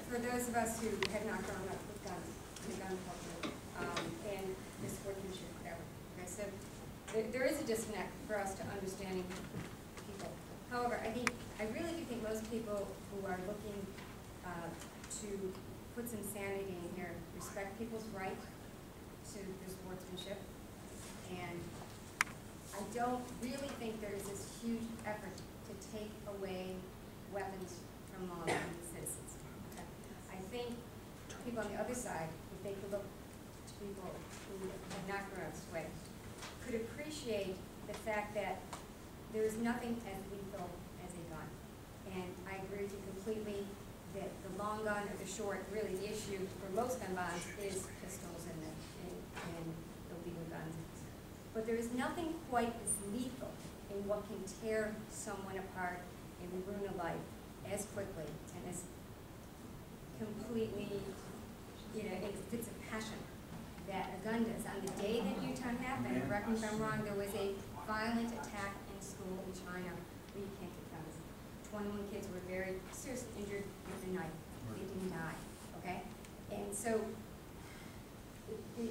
for those of us who have not grown up with guns, and the gun culture, and the sportsmanship, whatever. Okay, so there is a disconnect for us to understanding people. However, I really do think most people who are looking to put some sanity in here respect people's right to their sportsmanship, and I don't really think there is this huge effort to take away weapons from law-abiding citizens. Okay? I think people on the other side, if they could look to people who have not grown up this way, could appreciate the fact that there is nothing as lethal as a gun. And I agree with you completely that the long gun or the short, really the issue for most gun violence is pistols and illegal guns. But there is nothing quite as lethal in what can tear someone apart and ruin a life as quickly and as completely, in fits of passion that a gun does. On the day that Utah happened, correct me if I'm wrong, there was a violent attack in school in China where you can't get guns. 21 kids were very seriously injured with a knife. They didn't die, okay? And so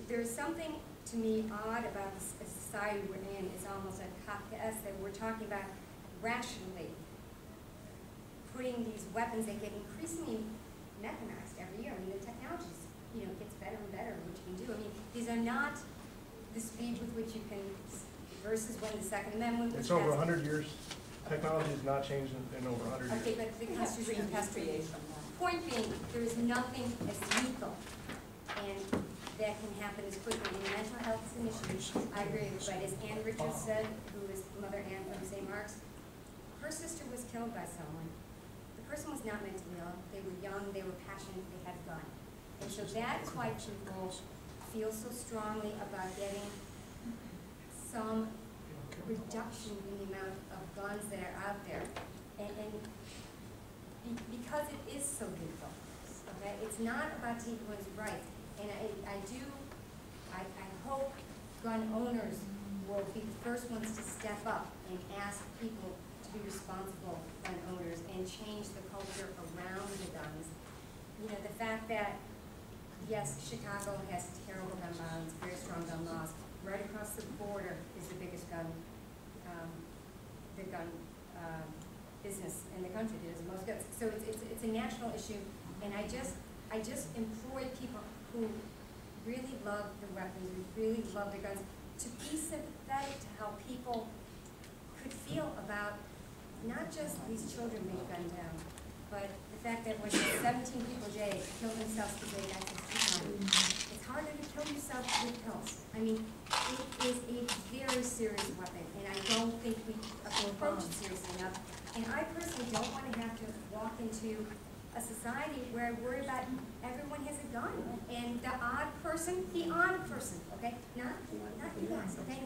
there's something to me odd about the society we're in. It's almost like Kafkaesque that we're talking about rationally putting these weapons that get increasingly mechanized every year. I mean, the technology gets better and better at what you can do. I mean, these are not the speed with which you can, versus when the Second Amendment was passed. It's over 100 years. Technology has not changed in over 100 years. Okay, but the Constitution passed creation. Point being, there is nothing as lethal and that can happen as quickly. And mental health is an issue. I agree with you. But as Ann Richards said, who is Mother Ann of St. Mark's, her sister was killed by someone. The person was not mentally ill. They were young, they were passionate, they had a gun. And so that's why people feel so strongly about getting some reduction in the amount of guns that are out there. And because it is so lethal, okay? It's not about taking one's right. And I hope gun owners will be the first ones to step up and ask people to be responsible gun owners and change the culture around the guns. The fact that, yes, Chicago has terrible gun violence, very strong gun laws. Right across the border is the biggest gun business in the country. There's the most guns. So it's a national issue, and I just implore people who really love the weapons, who really love the guns, to be sympathetic to how people could feel about not just these children being gunned down, but the fact that when 17 people killed themselves because they got this gun. It's harder to kill yourself with pills. I mean, it is a very serious weapon, and I don't think we approach it seriously enough. And I personally don't want to have to walk into a society where I worry about everyone has a gun, and the odd person, okay, not you guys, okay,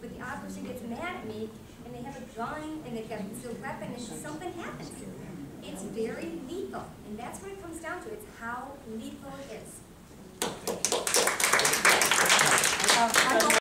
but the odd person gets mad at me, and they have a gun, and they've got a concealed weapon, and something happens. It's very lethal, and that's what it comes down to. It's how lethal it is.